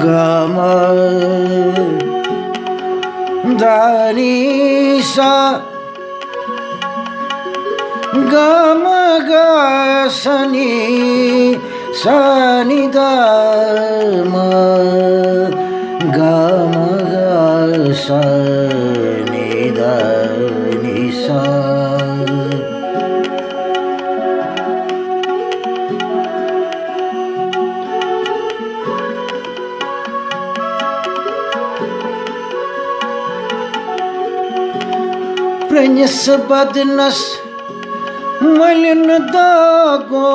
Gama Dari Sa Gama Ga Sani Sani Dama Gama Ga Sani Dani Sa Prenhes badnas malin dago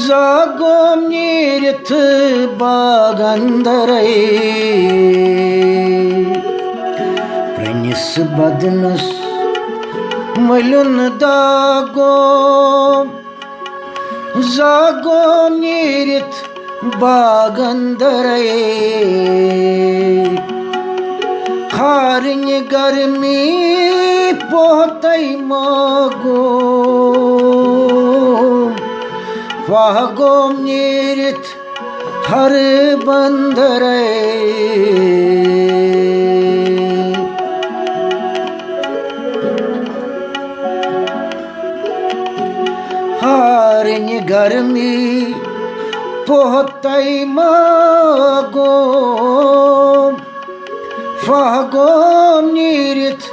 zago nirit bagandarai Prenhes badnas malin dago zago nirit bagandarai Harinye garmi pohtai mago Vahagom nirit har bandare Harinye garmi pohtai mago Fahgom nirit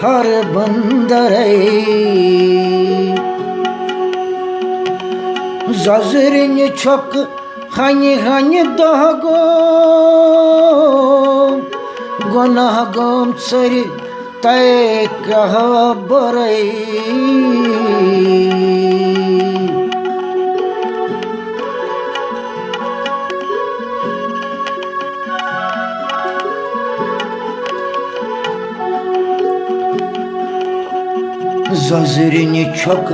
har bandarai Zazrin çok hani dago Gonahgom tsari tay kahabarai Zazrini çok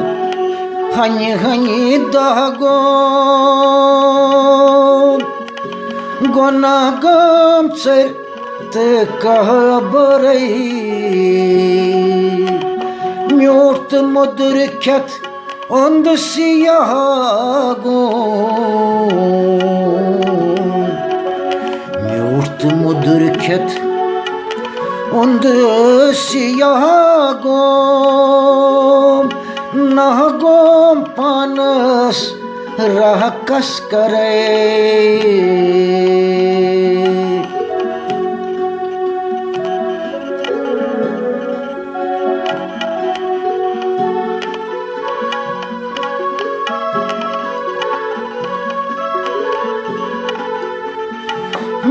hani dago Gonagam te kahabarai Mjort modurket ond siyago Mjort modurket ond siyagom nahgom panas rahkas kare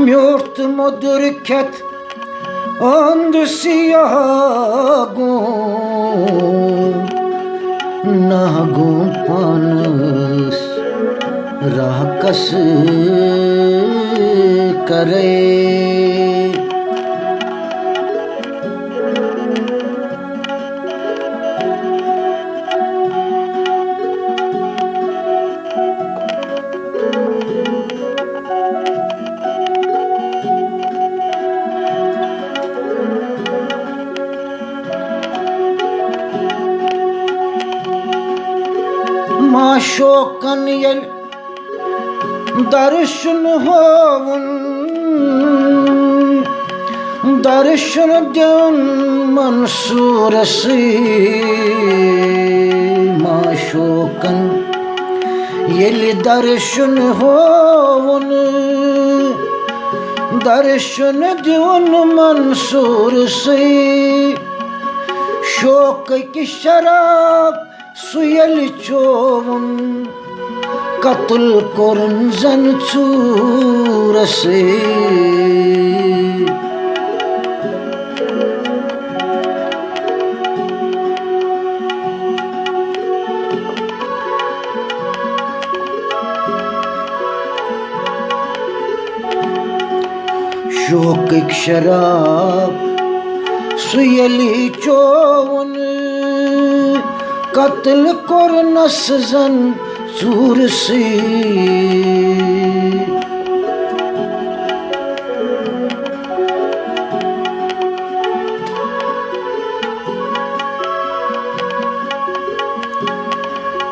Mjort modurket ond siyagom nahgom panas rahkas kare Maşokan yel darışın hovun darışın dön mansurası Maşokan yel darışın hovun darışın dön mansurası Şok ki şarap Suyel çoğun katul korun zan çurası Şok ek şarap सुयली चोवन कत्ल कोरनस जन चूर से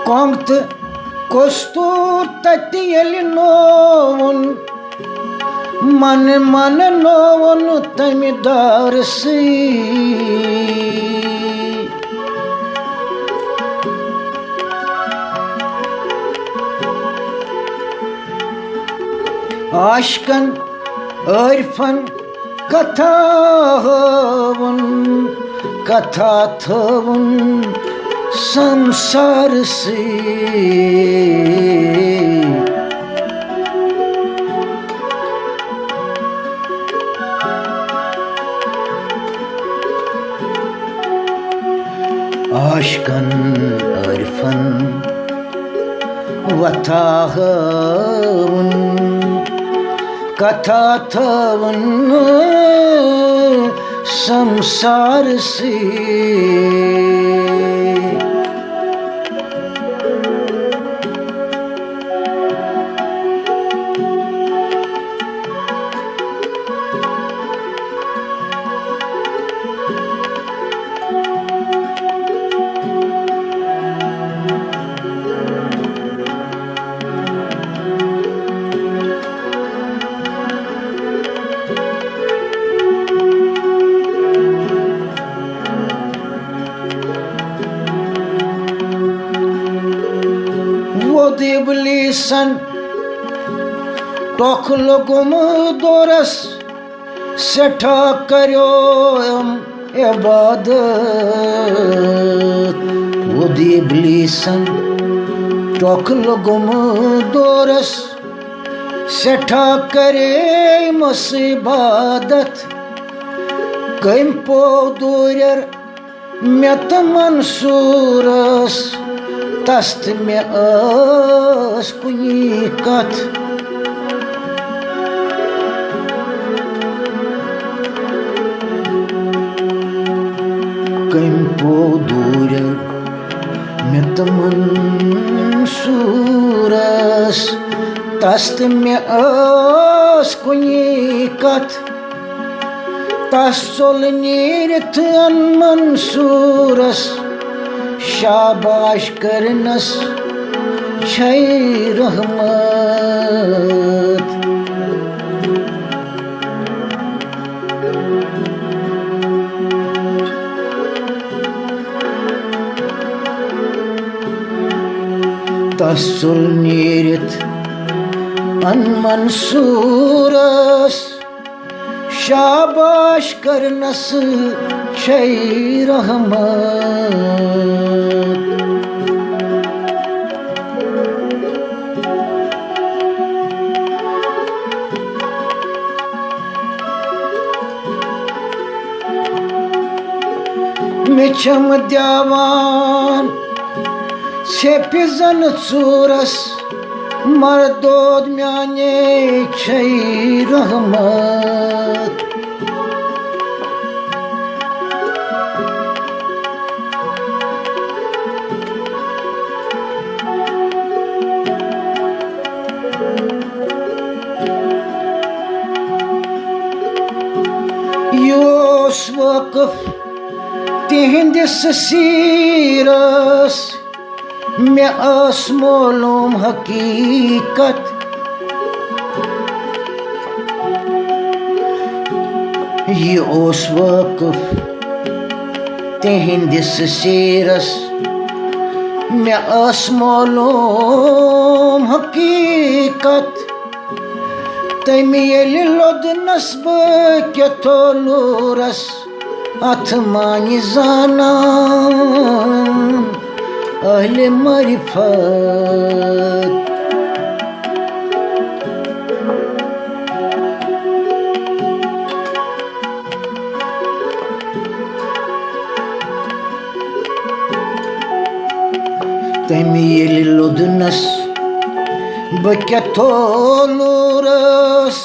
कोंगत कोस्तूर ततियली known मन मन known तमिदार से आशकन अर्फन कथा थवन संसार से आशकन अर्फन वथाहवन कथा थवन संसार से इब्लिसन टोखलो गुम दोरस सेठा करो इबादत वो इब्लिसन टोखलो गुम दोरस सेठा करे मुसीबत कम पो दूर मेत मंसूरस तस्त में आस कुनी कथ कम पो दूर में तमन सूरस तस्त में आस कुनी कथ तसल नीरथ अन मंसूरस शाबाश करनस छै रहमत तसल नीरथ अन मंसूरस शाबाश करनस छै रहमत मिछम द्यावान सेपिजन चूरस मर्दोद म्याने छै रहमत योस वक़्फ तिहंदिस सीरस में आस मालूम हकीकत ये ओस वक़्फ तिहंदिस सीरस में आस मालूम हकीकत तमी येली लोद नस्ब के तोलूरस अथमानी जाना अहले मारिफत तमी येली लोद नस्ब के तोलूरस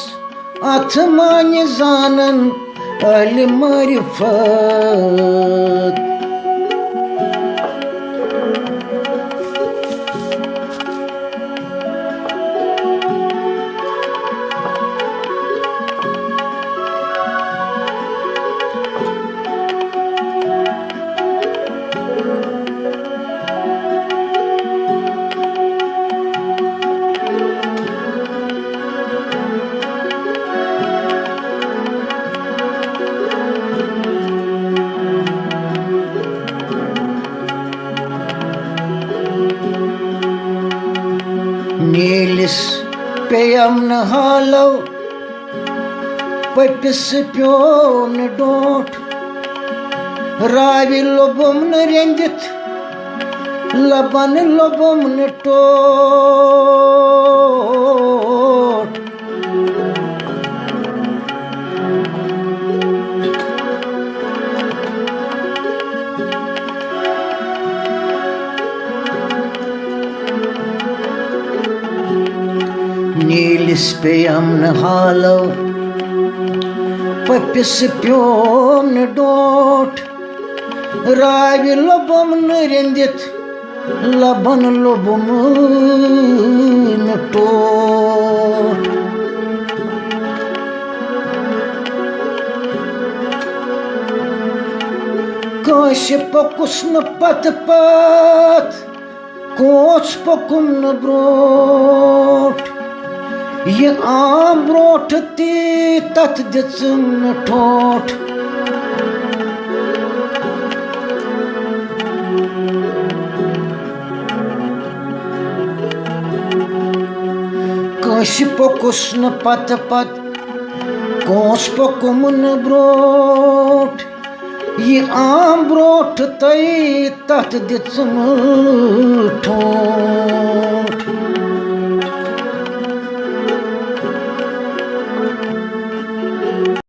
अथमानी जानन अहले मारिफत। नीलिस पेयम न हालो पपिस प्योम न डोट रावि लोबम न रेंजित लबन लोबम न टोट। नीलिस पेयम न हालो पपिस प्योम न डोट रावि लोबम न रेंदित लबन लोबम न टोट। काश पकुस न पत पत कोच पकुम न ब्रोट ये आम ब्रोट ती तथ दिचम न ठोट। काश पकुस न पत पत कोच पकुम न ब्रोट ये आम ब्रोट तई तथ दिचम ठोट।